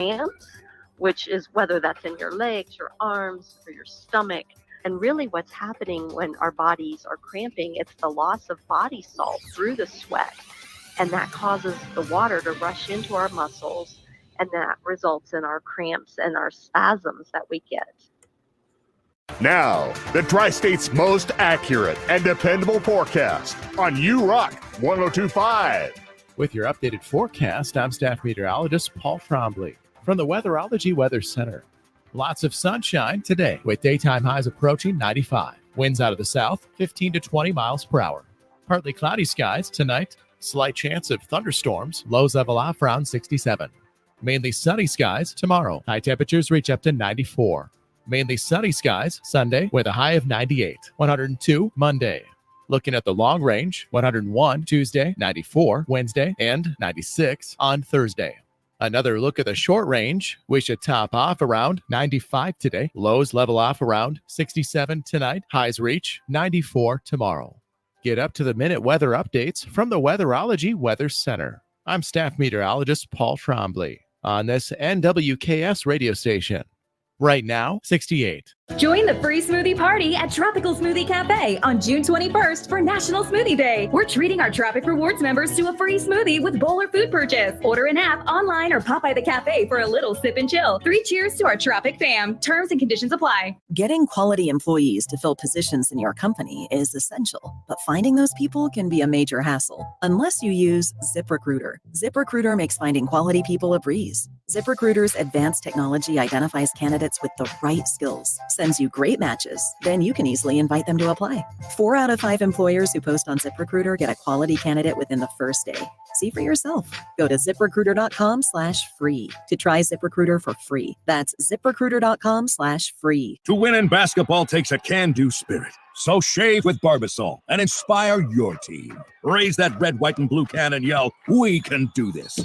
cramps, which is whether that's in your legs, your arms, or your stomach. And really what's happening when our bodies are cramping, it's the loss of body salt through the sweat. And that causes the water to rush into our muscles, and that results in our cramps and our spasms that we get. Now, the Tri-State's most accurate and dependable forecast on U-Rock 102.5. With your updated forecast, I'm staff meteorologist Paul Trombley from the Weatherology Weather Center. Lots of sunshine today with daytime highs approaching 95. Winds out of the south, 15 to 20 miles per hour. Partly cloudy skies tonight. Slight chance of thunderstorms. Lows level off around 67. Mainly sunny skies tomorrow. High temperatures reach up to 94. Mainly sunny skies Sunday with a high of 98. 102 Monday. Looking at the long range, 101 Tuesday, 94 Wednesday, and 96 on Thursday. Another look at the short range. We should top off around 95 today. Lows level off around 67 tonight. Highs reach 94 tomorrow. Get up-to-the-minute weather updates from the Weatherology Weather Center. I'm staff meteorologist Paul Trombley on this NWKS radio station. Right now, 68. Join the free smoothie party at Tropical Smoothie Cafe on June 21st for National Smoothie Day. We're treating our Tropic Rewards members to a free smoothie with bowl or food purchase. Order an app, online, or pop by the cafe for a little sip and chill. 3 cheers to our Tropic fam. Terms and conditions apply. Getting quality employees to fill positions in your company is essential, but finding those people can be a major hassle unless you use ZipRecruiter. ZipRecruiter makes finding quality people a breeze. ZipRecruiter's advanced technology identifies candidates with the right skills, sends you great matches, then you can easily invite them to apply. 4 out of 5 employers who post on ZipRecruiter get a quality candidate within the first day. See for yourself. Go to ZipRecruiter.com/free to try ZipRecruiter for free. That's ZipRecruiter.com/free. To win in basketball takes a can-do spirit. So shave with Barbasol and inspire your team. Raise that red, white, and blue can and yell, "We can do this."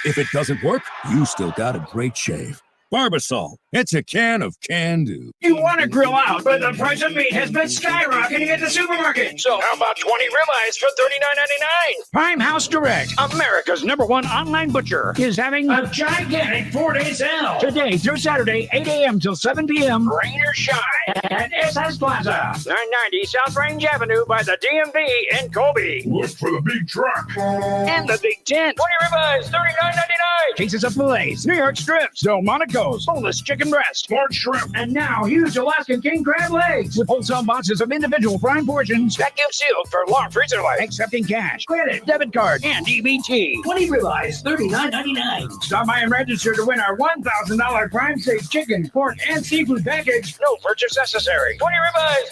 If it doesn't work, you still got a great shave. Barbasol, it's a can of can-do. You want to grill out, but the price of meat has been skyrocketing at the supermarket. So how about 20 ribeyes for $39.99? Prime House Direct, America's #1 online butcher, is having a gigantic 4-day sale. Today through Saturday, 8 a.m. till 7 p.m. Rain or shine at SS Plaza, 990 South Range Avenue by the DMV in Colby. Look for the big truck. And the big tent. 20 ribeyes, $39.99. Cases of fillets, New York strips, Delmonico's, boneless chicken breast, smart shrimp, and now huge Alaskan king crab legs with wholesale boxes of individual prime portions, vacuum sealed for long freezer life, accepting cash, credit, debit card, and EBT. 20 ribeyes, $39.99. Stop by and register to win our $1,000 prime safe chicken, pork, and seafood package. No purchase necessary. 20 ribeyes,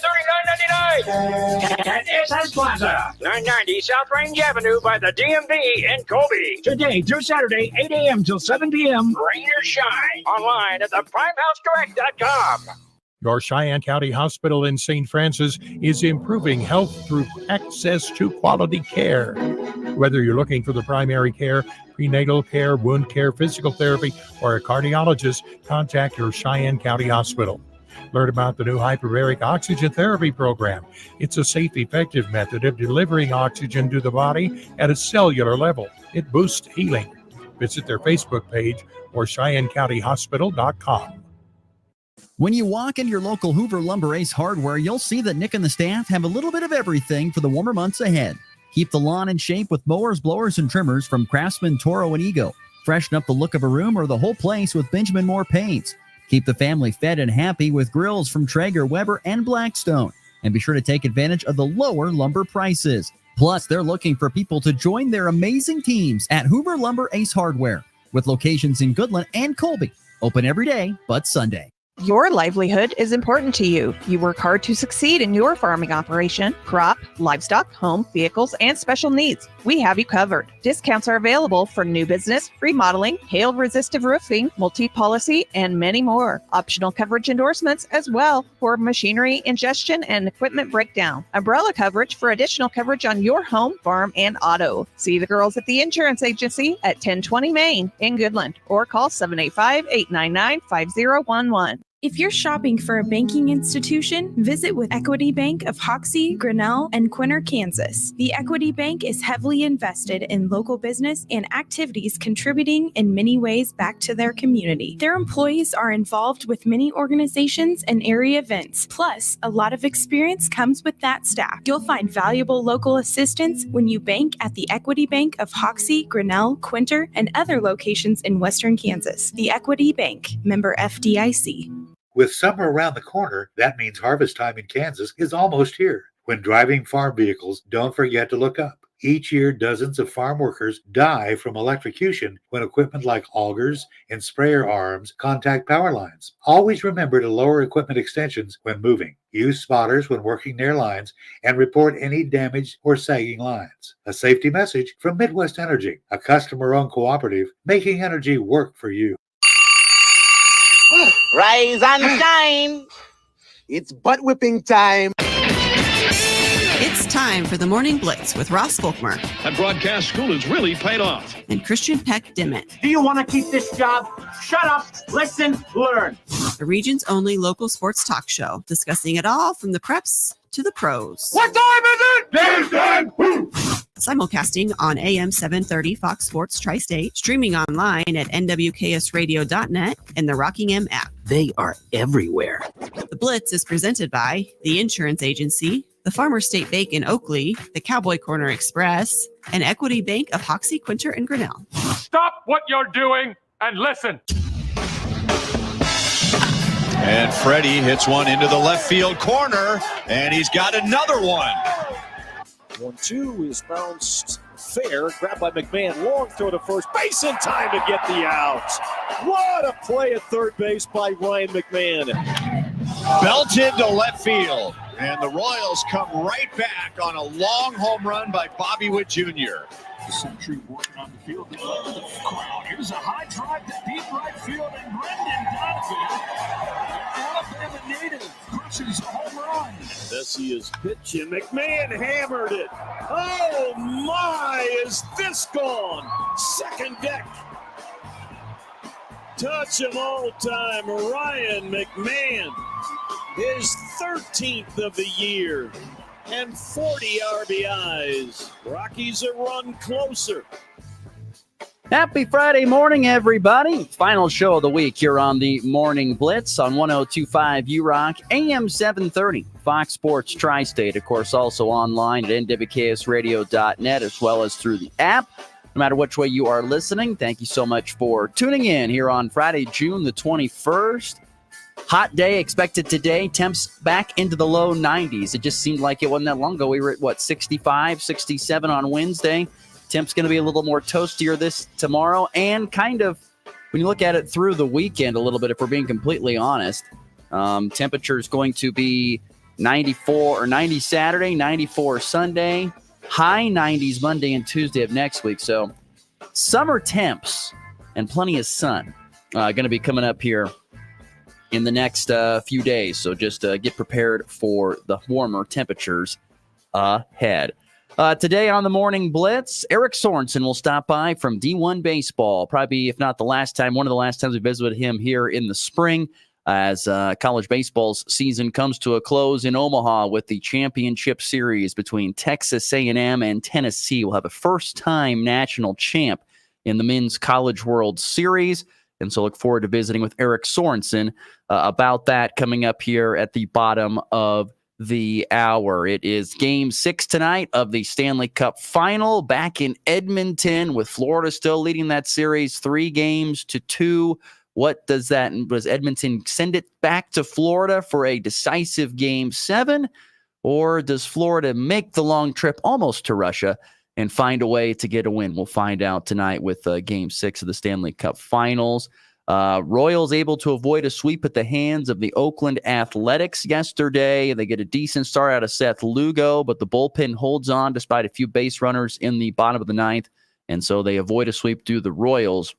$39.99. At SS Plaza, 990 South Range Avenue by the DMV in Colby. Today through Saturday, 8 a.m. till 7 p.m. Rain or shine. Online at theprimehousedirect.com. Your Cheyenne County Hospital in St. Francis is improving health through access to quality care. Whether you're looking for the primary care, prenatal care, wound care, physical therapy, or a cardiologist, contact your Cheyenne County Hospital. Learn about the new hyperbaric oxygen therapy program. It's a safe, effective method of delivering oxygen to the body at a cellular level. It boosts healing. Visit their Facebook page or CheyenneCountyHospital.com. When you walk into your local Hoover Lumber Ace Hardware, you'll see that Nick and the staff have a little bit of everything for the warmer months ahead. Keep the lawn in shape with mowers, blowers, and trimmers from Craftsman, Toro, and Ego. Freshen up the look of a room or the whole place with Benjamin Moore paints. Keep the family fed and happy with grills from Traeger, Weber, and Blackstone. And be sure to take advantage of the lower lumber prices. Plus, they're looking for people to join their amazing teams at Hoover Lumber Ace Hardware, with locations in Goodland and Colby. Open every day but Sunday. Your livelihood is important to you. You work hard to succeed in your farming operation, crop, livestock, home, vehicles, and special needs. We have you covered. Discounts are available for new business, remodeling, hail-resistive roofing, multi-policy, and many more. Optional coverage endorsements as well for machinery ingestion and equipment breakdown. Umbrella coverage for additional coverage on your home, farm, and auto. See the girls at the insurance agency at 1020 Main in Goodland or call 785-899-5011. If you're shopping for a banking institution, visit with Equity Bank of Hoxie, Grinnell, and Quinter, Kansas. The Equity Bank is heavily invested in local business and activities contributing in many ways back to their community. Their employees are involved with many organizations and area events. Plus, a lot of experience comes with that staff. You'll find valuable local assistance when you bank at the Equity Bank of Hoxie, Grinnell, Quinter, and other locations in Western Kansas. The Equity Bank, member FDIC. With summer around the corner, that means harvest time in Kansas is almost here. When driving farm vehicles, don't forget to look up. Each year, dozens of farm workers die from electrocution when equipment like augers and sprayer arms contact power lines. Always remember to lower equipment extensions when moving. Use spotters when working near lines and report any damaged or sagging lines. A safety message from Midwest Energy, a customer-owned cooperative making energy work for you. Rise and shine. It's butt whipping time. It's time for the Morning Blitz with Ross Volkmer. That broadcast school has really paid off. And Christian Peck Dimmitt. Do you want to keep this job? Shut up, listen, learn. The region's only local sports talk show, discussing it all from the preps to the pros. What time is it? Game time. Simulcasting on AM 730 Fox Sports Tri-State, streaming online at nwksradio.net and the Rockingham app. They are everywhere. The Blitz is presented by the Insurance Agency, the Farmer State Bank in Oakley, the Cowboy Corner Express, and Equity Bank of Hoxie, Quinter, and Grinnell. Stop what you're doing and listen. And Freddie hits one into the left field corner, and he's got another one. 1-2 is bounced fair. Grabbed by McMahon. Long throw to first base in time to get the out. What a play at third base by Ryan McMahon. Belted to left field. And the Royals come right back on a long home run by Bobby Witt Jr. Century working on the field. The crowd. Here's a high drive to deep right field, and Brendan Donovan, Alabama native, crushes a home run. Messi is pitching. McMahon hammered it. Oh my, is this gone? Second deck. Touch him all time, Ryan McMahon. His 13th of the year. And 40 RBIs. Rockies a run closer. Happy Friday morning, everybody. Final show of the week here on the Morning Blitz on 102.5 URock, AM 730, Fox Sports Tri-State. Of course, also online at nwksradio.net as well as through the app. No matter which way you are listening, thank you so much for tuning in here on Friday, June the 21st. Hot day expected today. Temps back into the low 90s. It just seemed like it wasn't that long ago. We were at, 65, 67 on Wednesday. Temps going to be a little more toastier this tomorrow. And kind of, when you look at it through the weekend a little bit, if we're being completely honest, temperature is going to be 94 or 90 Saturday, 94 Sunday, high 90s Monday and Tuesday of next week. So summer temps and plenty of sun going to be coming up here in the next few days. So just get prepared for the warmer temperatures ahead. Today on the Morning Blitz, Eric Sorensen will stop by from D1 Baseball. Probably, if not the last time, one of the last times we visited him here in the spring as college baseball's season comes to a close in Omaha with the championship series between Texas A&M and Tennessee. We'll have a first-time national champ in the Men's College World Series. And so look forward to visiting with Eric Sorensen about that coming up here at the bottom of the hour. It is Game 6 tonight of the Stanley Cup Final back in Edmonton with Florida still leading that series 3-2. What does that? Does Edmonton send it back to Florida for a decisive Game 7? Or does Florida make the long trip almost to Russia and find a way to get a win? We'll find out tonight with Game 6 of the Stanley Cup Finals. Royals able to avoid a sweep at the hands of the Oakland Athletics yesterday. They get a decent start out of Seth Lugo, but the bullpen holds on despite a few base runners in the bottom of the ninth, and so they avoid a sweep to the Royals.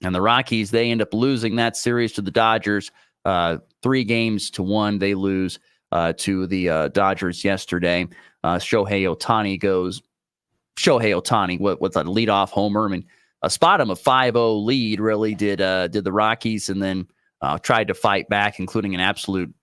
And the Rockies, they end up losing that series to the Dodgers 3-1. They lose to the Dodgers yesterday. Shohei Ohtani with a leadoff homer. I mean, a spot him a 5-0 lead really did the Rockies, and then tried to fight back, including an absolute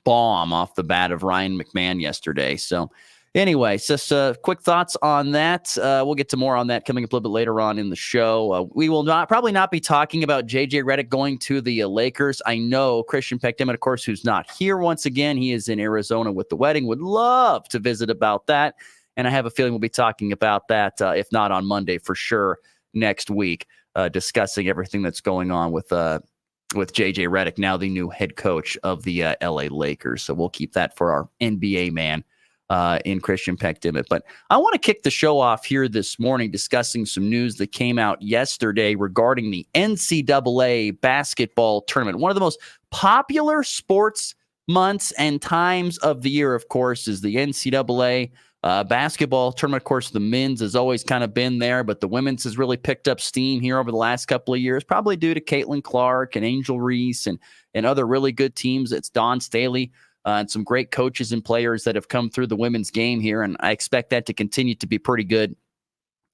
bomb off the bat of Ryan McMahon yesterday. So anyway, just quick thoughts on that. We'll get to more on that coming up a little bit later on in the show. We will probably not be talking about J.J. Redick going to the Lakers. I know Christian Peckdemit, of course, who's not here once again. He is in Arizona with the wedding. Would love to visit about that. And I have a feeling we'll be talking about that, if not on Monday, for sure next week, discussing everything that's going on with J.J. Redick, now the new head coach of the L.A. Lakers. So we'll keep that for our NBA man in Christian Peckdemit. But I want to kick the show off here this morning discussing some news that came out yesterday regarding the NCAA basketball tournament. One of the most popular sports months and times of the year, of course, is the NCAA basketball tournament. Of course, the men's has always kind of been there, but the women's has really picked up steam here over the last couple of years, probably due to Caitlin Clark and Angel Reese and other really good teams. It's Dawn Staley and some great coaches and players that have come through the women's game here, and I expect that to continue to be pretty good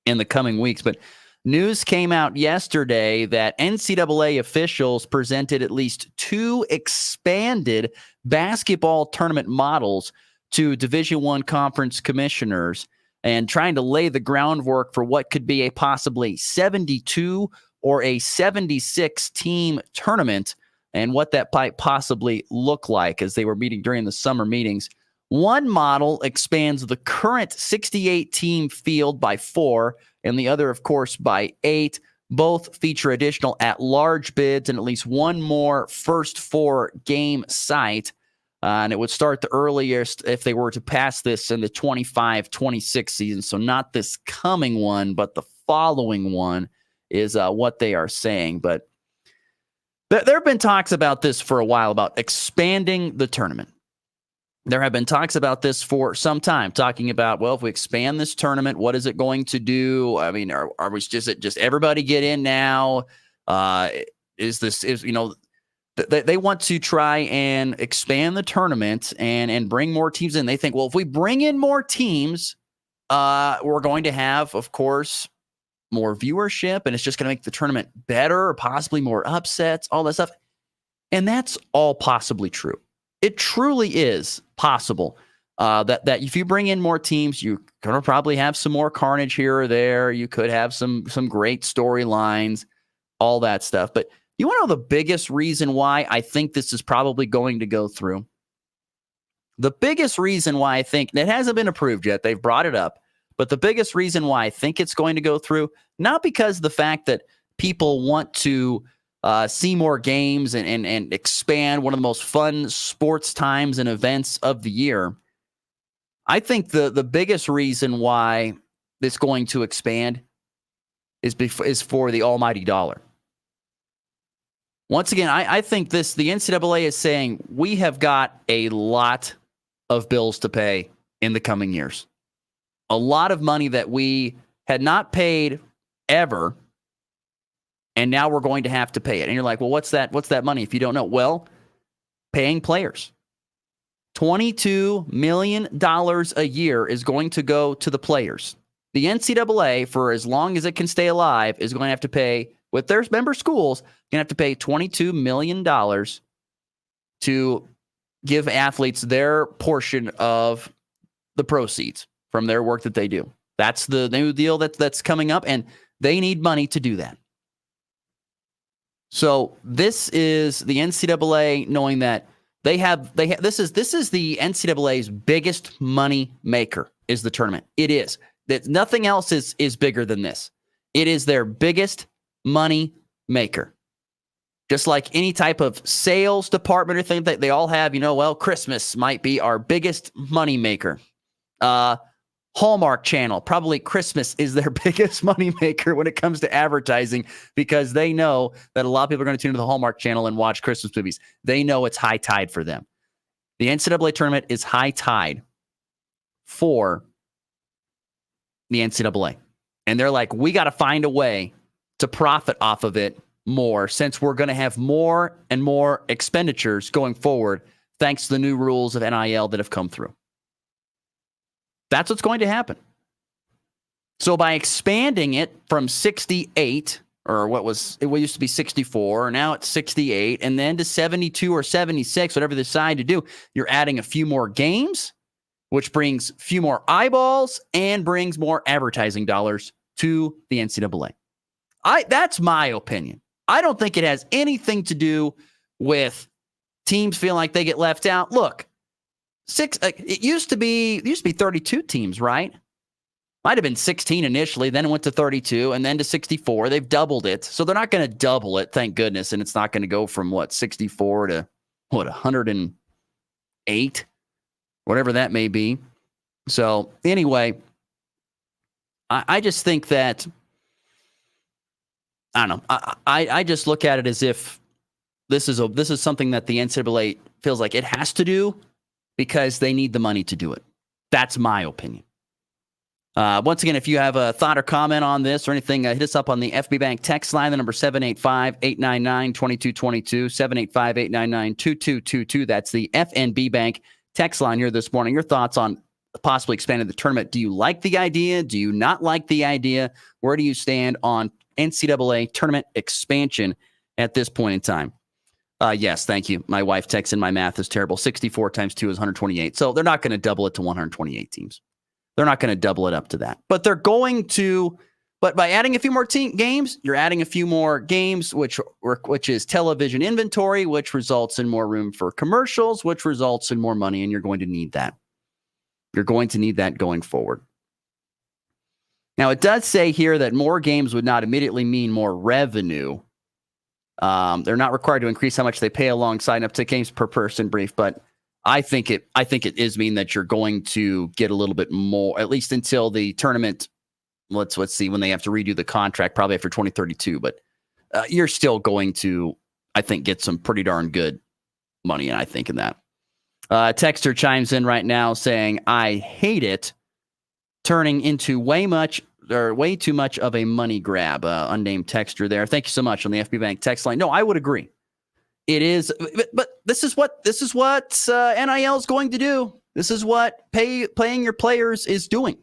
in the coming weeks. But news came out yesterday that NCAA officials presented at least 2 expanded basketball tournament models to Division I conference commissioners and trying to lay the groundwork for what could be a possibly 72 or a 76 team tournament and what that might possibly look like as they were meeting during the summer meetings. One model expands the current 68 team field by 4 and the other, of course, by 8. Both feature additional at-large bids and at least one more first 4 game site. And it would start the earliest if they were to pass this in the 25-26 season. So not this coming one, but the following one is what they are saying. But there have been talks about this for a while, about expanding the tournament. There have been talks about this for some time, talking about, well, if we expand this tournament, what is it going to do? I mean, are we just everybody get in now? They want to try and expand the tournament and bring more teams in. They think, well, if we bring in more teams, we're going to have, of course, more viewership, and it's just going to make the tournament better, or possibly more upsets, all that stuff. And that's all possibly true. It truly is possible that if you bring in more teams, you're going to probably have some more carnage here or there. You could have some great storylines, all that stuff. But you want to know the biggest reason why I think this is probably going to go through? The biggest reason why I think it hasn't been approved yet, they've brought it up, but the biggest reason why I think it's going to go through, not because of the fact that people want to see more games and expand one of the most fun sports times and events of the year. I think the biggest reason why it's going to expand is for the almighty dollar. Once again, I think the NCAA is saying we have got a lot of bills to pay in the coming years. A lot of money that we had not paid ever, and now we're going to have to pay it. And you're like, well, what's that money if you don't know? Well, paying players. $22 million a year is going to go to the players. The NCAA, for as long as it can stay alive, is going to have to pay, with their member schools, going to have to pay $22 million to give athletes their portion of the proceeds from their work that they do. That's the new deal that's coming up, and they need money to do that. So this is the NCAA knowing that this is the NCAA's biggest money maker is the tournament. It is. That nothing else is bigger than this. It is their biggest money maker. Just like any type of sales department or thing that they all have, Christmas might be our biggest money maker. Hallmark Channel, probably Christmas is their biggest money maker when it comes to advertising, because they know that a lot of people are going to tune into the Hallmark Channel and watch Christmas movies. They know it's high tide for them. The NCAA tournament is high tide for the NCAA. And they're like, we got to find a way to profit off of it more, since we're going to have more and more expenditures going forward, thanks to the new rules of NIL that have come through. That's what's going to happen. So by expanding it from 68 or it used to be 64, now it's 68, and then to 72 or 76, whatever they decide to do, you're adding a few more games, which brings a few more eyeballs and brings more advertising dollars to the NCAA. That's my opinion. I don't think it has anything to do with teams feeling like they get left out. Look, it used to be 32 teams, right? Might have been 16 initially, then it went to 32, and then to 64. They've doubled it. So they're not going to double it, thank goodness. And it's not going to go from, 64 to, 108? Whatever that may be. So anyway, I just think that, I don't know. I just look at it as if this is something that the NCAA feels like it has to do because they need the money to do it. That's my opinion. Once again, if you have a thought or comment on this or anything, hit us up on the FB Bank text line, the number 785-899-2222, 785-899-2222. That's the FNB Bank text line here this morning. Your thoughts on possibly expanding the tournament. Do you like the idea? Do you not like the idea? Where do you stand on NCAA tournament expansion at this point in time? Yes, thank you. My wife texted, my math is terrible. 64 times 2 is 128. So they're not going to double it to 128 teams. They're not going to double it up to that. But they're going to, but by adding a few more games, you're adding a few more games, which is television inventory, which results in more room for commercials, which results in more money, and you're going to need that. You're going to need that going forward. Now, it does say here that more games would not immediately mean more revenue. They're not required to increase how much they pay alongside up to games per person brief, but I think it is mean that you're going to get a little bit more, at least until the tournament. Let's see when they have to redo the contract, probably after 2032. But you're still going to, I think, get some pretty darn good money. And I think in that. Texter chimes in right now saying, "I hate it, turning into way too much of a money grab." Unnamed texter there. Thank you so much on the FB Bank text line. No, I would agree. It is, but this is what NIL is going to do. This is what paying your players is doing.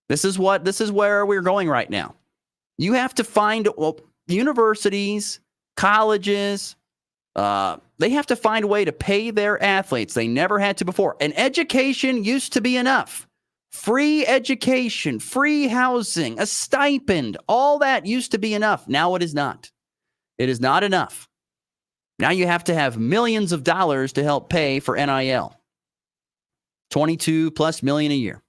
This is where we're going right now. You have to find universities, colleges. They have to find a way to pay their athletes. They never had to before. And education used to be enough. Free education, free housing, a stipend, all that used to be enough. Now it is not. It is not enough. Now you have to have millions of dollars to help pay for NIL. 22+ million a year.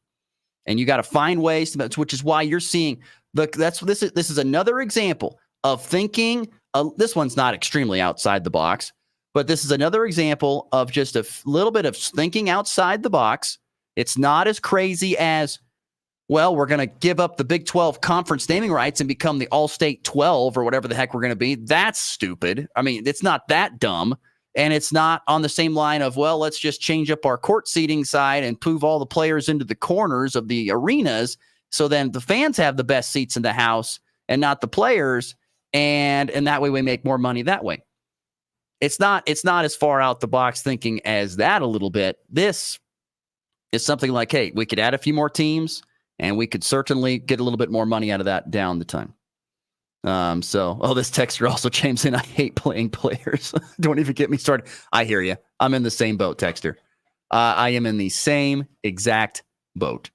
And you got to find ways to, which is why you're seeing this is another example of thinking. This one's not extremely outside the box, but this is another example of just a little bit of thinking outside the box. It's not as crazy as, well, we're going to give up the Big 12 conference naming rights and become the All-State 12 or whatever the heck we're going to be. That's stupid. I mean, it's not that dumb. And it's not on the same line of, well, let's just change up our court seating side and move all the players into the corners of the arenas. So then the fans have the best seats in the house and not the players. And that way we make more money that way. It's not as far out the box thinking as that a little bit. This is something like, hey, we could add a few more teams and we could certainly get a little bit more money out of that down the time. This texter also chimes in, "I hate playing players." Don't even get me started. I hear you. I'm in the same boat, texter. I am in the same exact boat.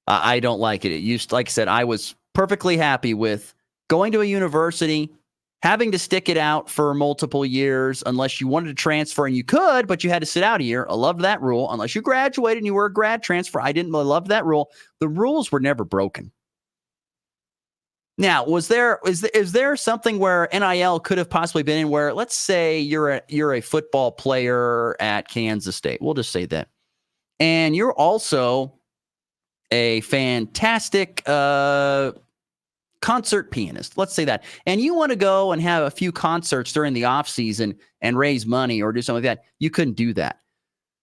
I don't like it. Like I said, I was perfectly happy with going to a university, having to stick it out for multiple years, unless you wanted to transfer, and you could, but you had to sit out a year. I loved that rule. Unless you graduated and you were a grad transfer, I didn't love that rule. The rules were never broken. Now, is there something where NIL could have possibly been in where, let's say you're a football player at Kansas State. We'll just say that. And you're also a fantastic concert pianist. Let's say that. And you want to go and have a few concerts during the off season and raise money or do something like that. You couldn't do that.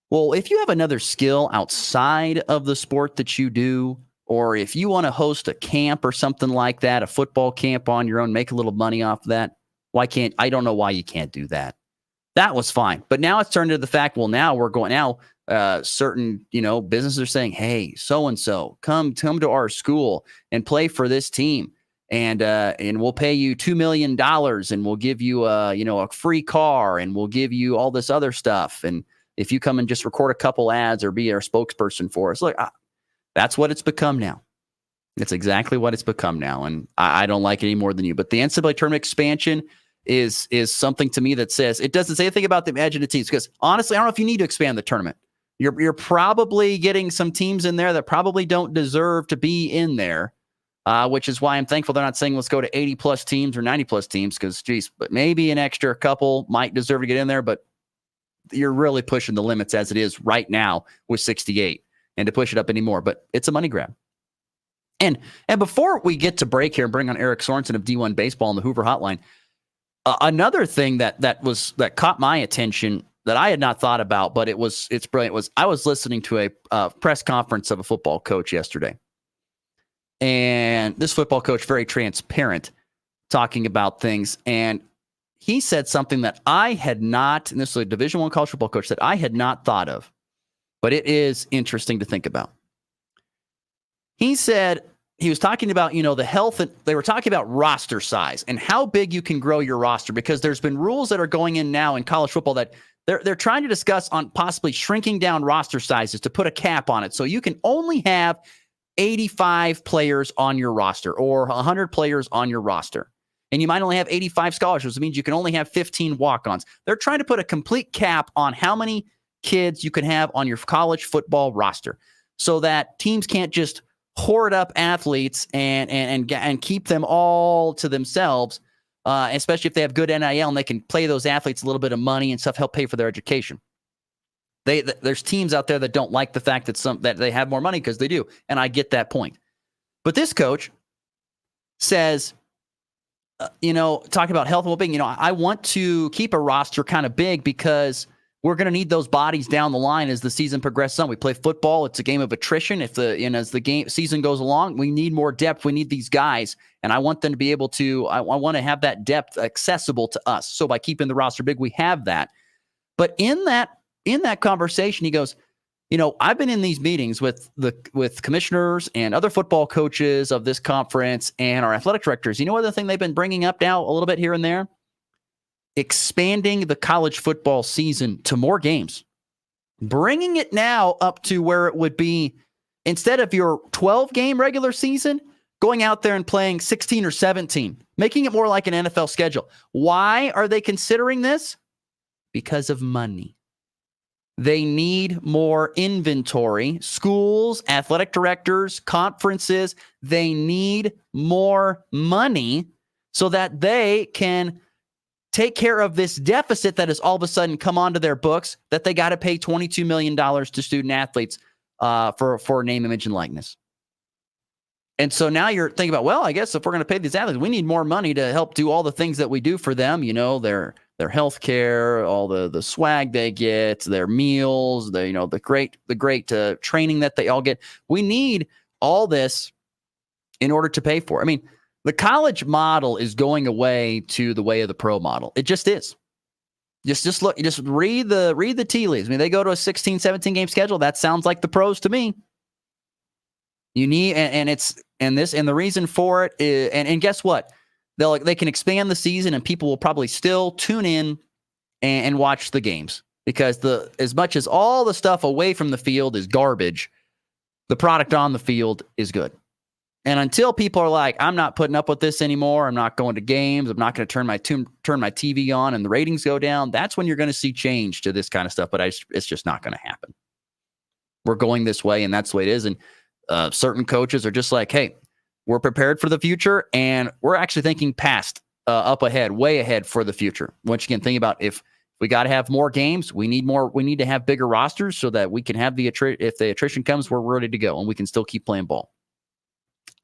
Well, if you have another skill outside of the sport that you do, or if you want to host a camp or something like that, a football camp on your own, make a little money off of that, I don't know why you can't do that. That was fine. But now it's turned into the fact, well, now certain, businesses are saying, hey, so-and-so, come to our school and play for this team. and we'll pay you $2 million, and we'll give you a free car, and we'll give you all this other stuff. And if you come and just record a couple ads or be our spokesperson for us, look, that's what it's become now. It's exactly what it's become now, and I don't like it any more than you. But the NCAA tournament expansion is something to me that says, it doesn't say anything about the edge of the teams, because honestly, I don't know if you need to expand the tournament. You're probably getting some teams in there that probably don't deserve to be in there, which is why I'm thankful they're not saying let's go to 80 plus teams or 90 plus teams, because geez, but maybe an extra couple might deserve to get in there, but you're really pushing the limits as it is right now with 68, and to push it up anymore, but it's a money grab. And before we get to break here and bring on Eric Sorensen of D1 Baseball on the Hoover Hotline, another thing that caught my attention that I had not thought about, but it's brilliant, was I was listening to a press conference of a football coach yesterday. And this football coach, very transparent, talking about things. And he said something that I had not, and this is a Division I college football coach, that I had not thought of, but it is interesting to think about. He said, he was talking about, the health, and they were talking about roster size and how big you can grow your roster, because there's been rules that are going in now in college football that they're trying to discuss on possibly shrinking down roster sizes to put a cap on it. So you can only have 85 players on your roster or 100 players on your roster. And you might only have 85 scholarships. It means you can only have 15 walk-ons. They're trying to put a complete cap on how many kids you can have on your college football roster, so that teams can't just hoard up athletes and keep them all to themselves, especially if they have good NIL and they can play those athletes a little bit of money and stuff, help pay for their education. There's teams out there that don't like the fact that they have more money, because they do, and I get that point. But this coach says, talking about health and well-being, I want to keep a roster kind of big because we're going to need those bodies down the line as the season progresses on. We play football. It's a game of attrition. As the season goes along, we need more depth. We need these guys, and I want them to be able to, I want to have that depth accessible to us. So by keeping the roster big, we have that. But in that conversation, he goes, I've been in these meetings with commissioners and other football coaches of this conference and our athletic directors. You know what the thing they've been bringing up now a little bit here and there? Expanding the college football season to more games, bringing it now up to where it would be, instead of your 12-game regular season, going out there and playing 16 or 17, making it more like an NFL schedule. Why are they considering this? Because of money. They need more inventory. Schools, athletic directors, conferences, they need more money so that they can take care of this deficit that has all of a sudden come onto their books, that they got to pay $22 million to student athletes for name, image, and likeness. And so now you're thinking about, well, I guess if we're going to pay these athletes, we need more money to help do all the things that we do for them. Their health care, all the swag they get, their meals, the great training that they all get. We need all this in order to pay for it. I mean, the college model is going away to the way of the pro model. It just is. Just look, just read the tea leaves. I mean, they go to a 16, 17 game schedule. That sounds like the pros to me. You need, and the reason for it is, and guess what? They can expand the season, and people will probably still tune in and watch the games, because as much as all the stuff away from the field is garbage, the product on the field is good. And until people are like, I'm not putting up with this anymore, I'm not going to games, I'm not going to turn my TV on, and the ratings go down, that's when you're going to see change to this kind of stuff. But it's just not going to happen. We're going this way, and that's the way it is. And certain coaches are just like, hey, we're prepared for the future, and we're actually thinking past, up ahead, way ahead for the future. Once again, think about, if we got to have more games, we need to have bigger rosters so that we can have if the attrition comes, we're ready to go, and we can still keep playing ball.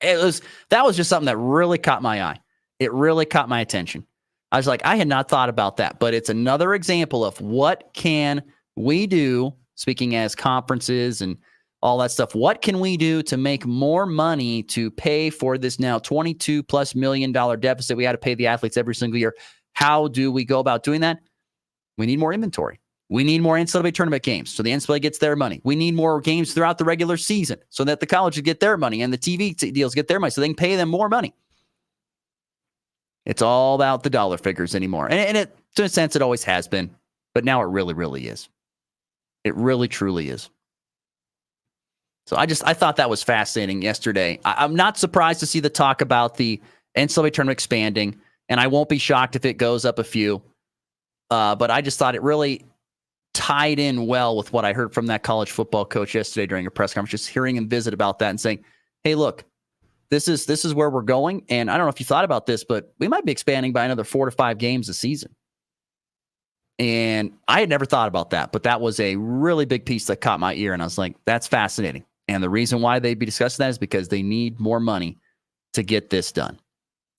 That was just something that really caught my eye. It really caught my attention. I was like, I had not thought about that, but it's another example of what can we do, speaking as conferences and all that stuff. What can we do to make more money to pay for this now $22+ million deficit we had to pay the athletes every single year? How do we go about doing that? We need more inventory. We need more NCAA tournament games so the NCAA gets their money. We need more games throughout the regular season so that the colleges get their money and the TV deals get their money so they can pay them more money. It's all about the dollar figures anymore. And it, to a sense, it always has been. But now it really, really is. It really, truly is. So I thought that was fascinating yesterday. I'm not surprised to see the talk about the NCAA tournament expanding, and I won't be shocked if it goes up a few. But I just thought it really tied in well with what I heard from that college football coach yesterday during a press conference, just hearing him visit about that and saying, hey, look, this is where we're going. And I don't know if you thought about this, but we might be expanding by another 4 to 5 games a season. And I had never thought about that, but that was a really big piece that caught my ear. And I was like, that's fascinating. And the reason why they'd be discussing that is because they need more money to get this done.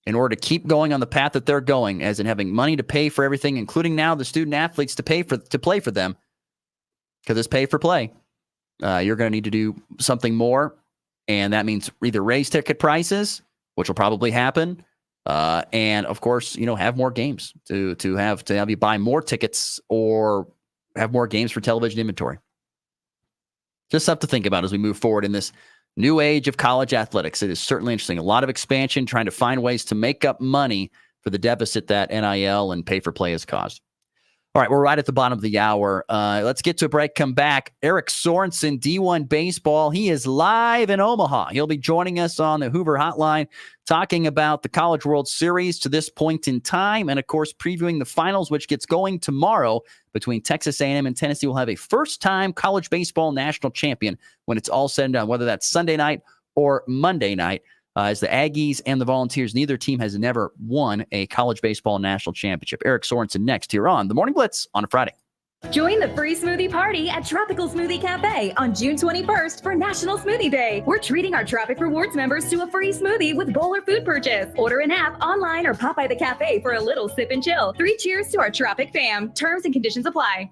In order to keep going on the path that they're going, as in having money to pay for everything, including now the student athletes to play for them, because it's pay for play, you're going to need to do something more. And that means either raise ticket prices, which will probably happen, and of course, have more games to have you buy more tickets or have more games for television inventory. Just stuff to think about as we move forward in this new age of college athletics. It is certainly interesting. A lot of expansion, trying to find ways to make up money for the deficit that NIL and pay for play has caused. All right, we're right at the bottom of the hour. Let's get to a break, come back. Eric Sorensen, D1 Baseball. He is live in Omaha. He'll be joining us on the Hoover Hotline, talking about the College World Series to this point in time, and, of course, previewing the finals, which gets going tomorrow between Texas A&M and Tennessee. Will have a first-time college baseball national champion when it's all said and done, whether that's Sunday night or Monday night. As the Aggies and the Volunteers, neither team has never won a college baseball national championship. Eric Sorensen next here on the Morning Blitz on a Friday. Join the free smoothie party at Tropical Smoothie Cafe on June 21st for National Smoothie Day. We're treating our Tropic Rewards members to a free smoothie with bowl or food purchase. Order an app, online, or pop by the cafe for a little sip and chill. 3 cheers to our Tropic fam. Terms and conditions apply.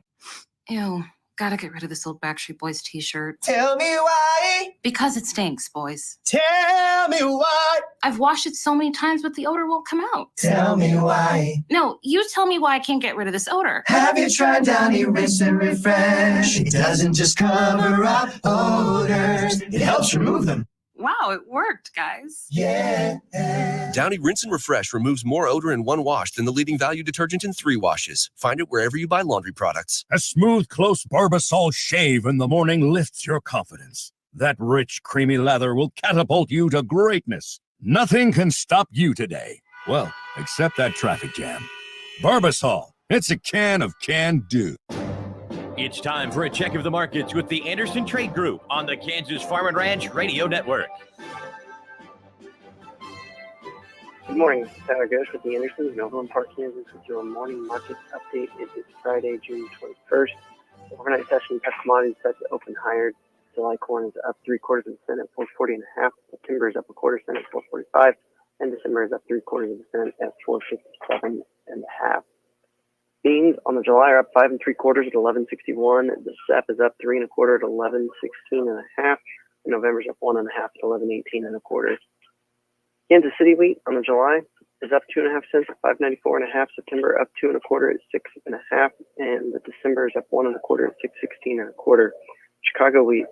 Ew. Gotta get rid of this old Backstreet Boys t-shirt. Tell me why. Because it stinks, boys. Tell me why. I've washed it so many times, but the odor won't come out. Tell me why. No, you tell me why I can't get rid of this odor. Have you tried Downy Rinse and Refresh? It doesn't just cover up odors. It helps remove them. Wow, it worked, guys. Yeah. Downy Rinse and Refresh removes more odor in 1 wash than the leading value detergent in 3 washes. Find it wherever you buy laundry products. A smooth, close Barbasol shave in the morning lifts your confidence. That rich, creamy lather will catapult you to greatness. Nothing can stop you today. Well, except that traffic jam. Barbasol. It's a can of can-do. It's time for a check of the markets with the Anderson Trade Group on the Kansas Farm and Ranch Radio Network. Good morning. Tyler Ghosh with the Andersons in Overland Park, Kansas with your morning market update. It is Friday, June 21st. Overnight session, pet commodities set to open higher. July corn is up 3/4 cent at 4.40 1/2. Timber is up 1/4 cent at 4.45, and December is up 3/4 cent at 4.57 1/2. Beans on the July are up 5 3/4 at 11.61. The SEP is up 3 1/4 at 11.16 1/2. And November's up 1 1/2 at 11.18 1/4. Kansas City wheat on the July is up 2 1/2 cents at 5.94 1/2. September up 2 1/4 at 6 1/2, and the December is up 1 1/4 at 6.16 1/4. Chicago wheat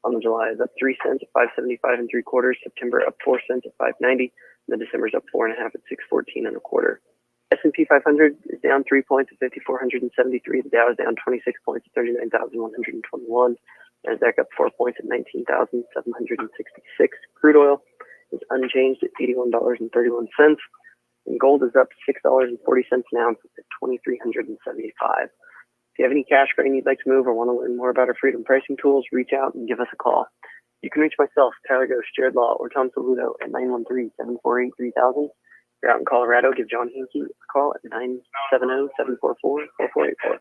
on the July is up 3 cents at 5.75 3/4. September up 4 cents at 5.90, and the December is up 4 1/2 at 6.14 1/4. S&P 500 is down 3 points at 5,473. The Dow is down 26 points at 39,121. Nasdaq up 4 points at 19,766. Crude oil is unchanged at $81.31. And gold is up $6.40 an ounce at 2,375. If you have any cash grain you'd like to move or want to learn more about our freedom pricing tools, reach out and give us a call. You can reach myself, Tyler Ghosh, Jared Law, or Tom Saludo at 913-748-3000. If you're out in Colorado, give John Hinke a call at 970-744-4484.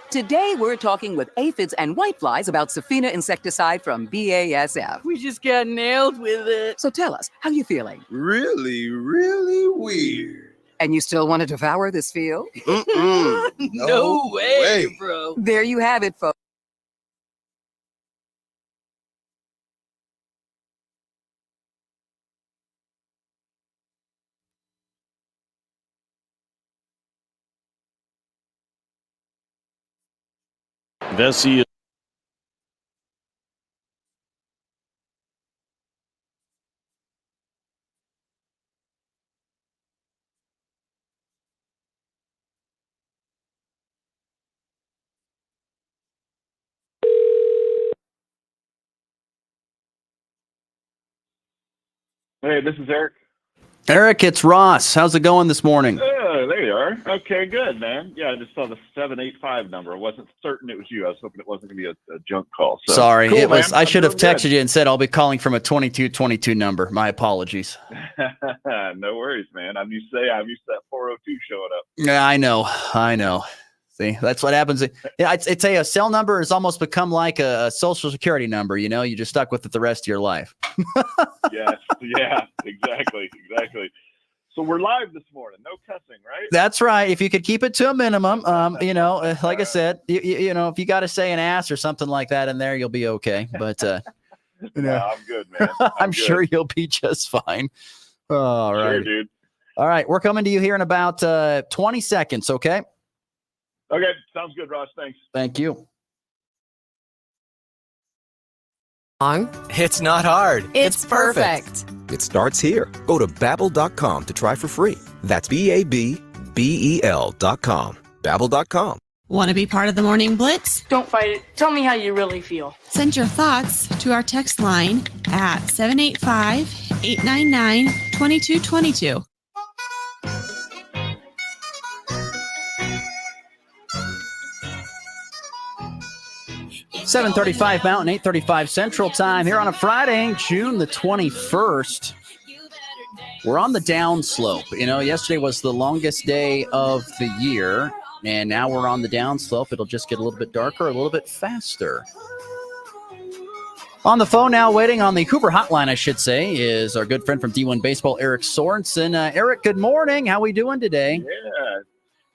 Today, we're talking with aphids and whiteflies about Safina insecticide from BASF. We just got nailed with it. So tell us, how you feeling? Really, really weird. And you still want to devour this field? No way, bro. There you have it, folks. Vesey Hey, this is Eric. Eric, it's Ross. How's it going this morning? There you are. Okay, good, man. Yeah, I just saw the 785 number. I wasn't certain it was you. I was hoping it wasn't going to be a junk call. So. Sorry, Cool, it was. man. I should have doing texted you and said I'll be calling from a 2222 number. My apologies. No worries, man. I'm used to that 402 showing up. Yeah, I know. See, that's what happens. Yeah, it's a cell number has almost become like a social security number. You know, you just stuck with it the rest of your life. Yes, yeah, exactly. So we're live this morning. No cussing, right? That's right. If you could keep it to a minimum, like I said, you know, if you got to say an ass or something like that in there, you'll be okay. But No, I'm good, man. I'm sure you'll be just fine. All right, Sure, dude. All right, we're coming to you here in about 20 seconds. Okay. Okay, sounds good, Ross. Thanks. Thank you. It's not hard. It's perfect. It starts here. Go to Babbel.com to try for free. That's BABBEL.com. Babbel.com. Want to be part of the Morning Blitz? Don't fight it. Tell me how you really feel. Send your thoughts to our text line at 785-899-2222. $7:35 Mountain, 8:35 Central Time here on a Friday, June the 21st. We're on the downslope. You know, yesterday was the longest day of the year, and now we're on the downslope. It'll just get a little bit darker, a little bit faster. On the phone now, waiting on the Hoover hotline, I should say, is our good friend from D1 Baseball, Eric Sorensen. Eric, good morning. How are we doing today? Yeah,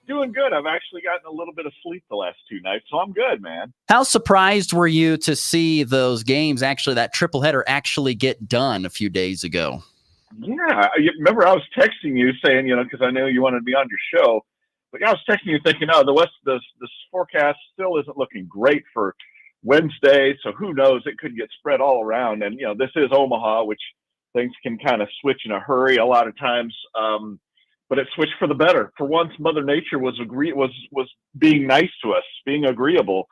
doing good. I've actually gotten a little bit of sleep the last 2 nights, so I'm good, man. How surprised were you to see those games, actually, that triple header actually get done a few days ago? Yeah, you remember I was texting you saying, you know, because I know you wanted to be on your show, but yeah, I was texting you thinking, oh, the forecast still isn't looking great for Wednesday, so who knows? It could get spread all around, and you know, this is Omaha, which things can kind of switch in a hurry a lot of times. But it switched for the better. For once, Mother Nature was being nice to us, being agreeable.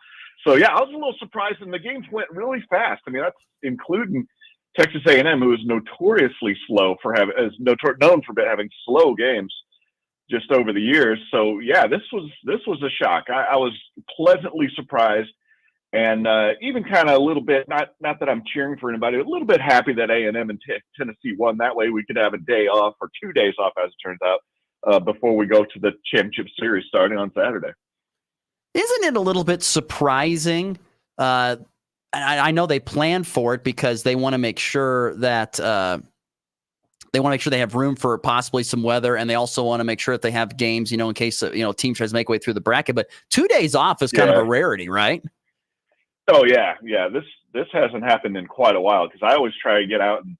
So yeah, I was a little surprised, and the games went really fast. I mean, that's including Texas A&M, who is notoriously slow known for having slow games just over the years. So yeah, this was a shock. I was pleasantly surprised, and even kind of a little bit not that I'm cheering for anybody, but a little bit happy that A&M and Tennessee won. That way we could have a day off or 2 days off, as it turns out, before we go to the championship series starting on Saturday. Isn't it a little bit surprising? I know they planned for it because they want to make sure that they have room for possibly some weather, and they also want to make sure that they have games, you know, in case team tries to make way through the bracket. But 2 days off is kind of a rarity, right? Oh yeah. This hasn't happened in quite a while, because I always try to get out and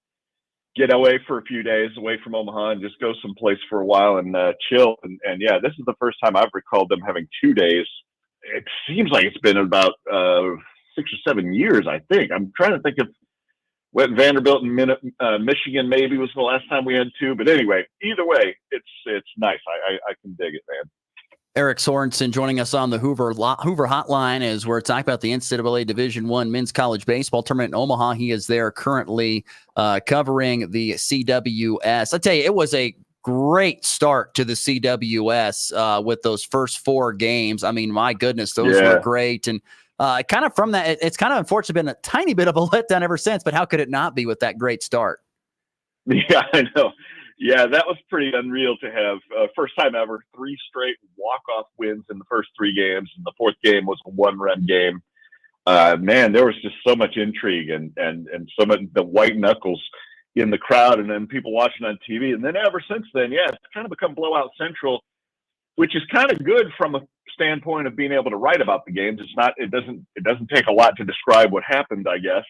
get away for a few days away from Omaha and just go someplace for a while and chill. And yeah, this is the first time I've recalled them having 2 days. It seems like it's been about 6 or 7 years, I think. I'm trying to think of when Vanderbilt and Michigan maybe was the last time we had 2. But anyway, either way, it's nice. I can dig it, man. Eric Sorensen joining us on the Hoover hotline as we're talking about the NCAA Division I men's college baseball tournament in Omaha. He is there currently covering the CWS. I tell you, it was a great start to the CWS with those first 4 games. I mean, my goodness, those were great. And kind of from that, it's kind of unfortunately been a tiny bit of a letdown ever since, but how could it not be with that great start? Yeah, I know. Yeah, that was pretty unreal to have. First time ever, 3 straight walk-off wins in the first 3 games, and the 4th game was a 1-run game. Man, there was just so much intrigue and so much the white knuckles in the crowd, and then people watching on TV. And then ever since then, yeah, it's kind of become blowout central, which is kind of good from a standpoint of being able to write about the games. It doesn't take a lot to describe what happened, I guess.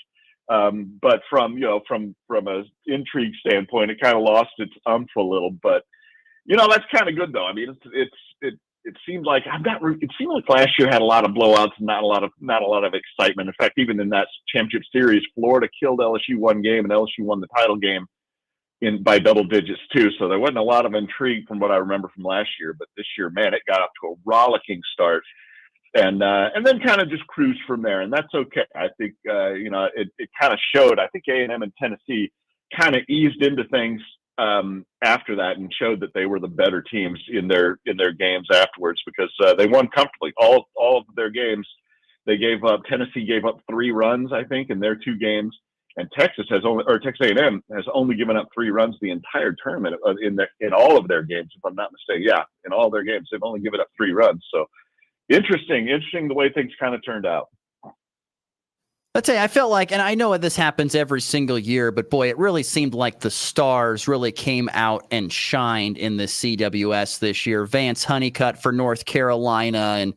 But from a intrigue standpoint, it kind of lost its umph a little. But that's kind of good though. I mean, it seemed like last year had a lot of blowouts and not a lot of excitement. In fact, even in that championship series, Florida killed LSU 1 game, and LSU won the title game by double digits too. So there wasn't a lot of intrigue from what I remember from last year. But this year, man, it got up to a rollicking start. And then kind of just cruise from there, and that's okay. I think it kind of showed. I think A&M and Tennessee kind of eased into things after that and showed that they were the better teams in their games afterwards, because they won comfortably all of their games. They gave up. Tennessee gave up 3 runs, I think, in their 2 games, and Texas A&M has only given up 3 runs the entire tournament in all of their games, if I'm not mistaken. Yeah, in all their games, they've only given up 3 runs. So interesting the way things kind of turned out. I'll tell you, I felt like, and I know this happens every single year, but boy, it really seemed like the stars really came out and shined in the CWS this year. Vance Honeycutt for North Carolina, and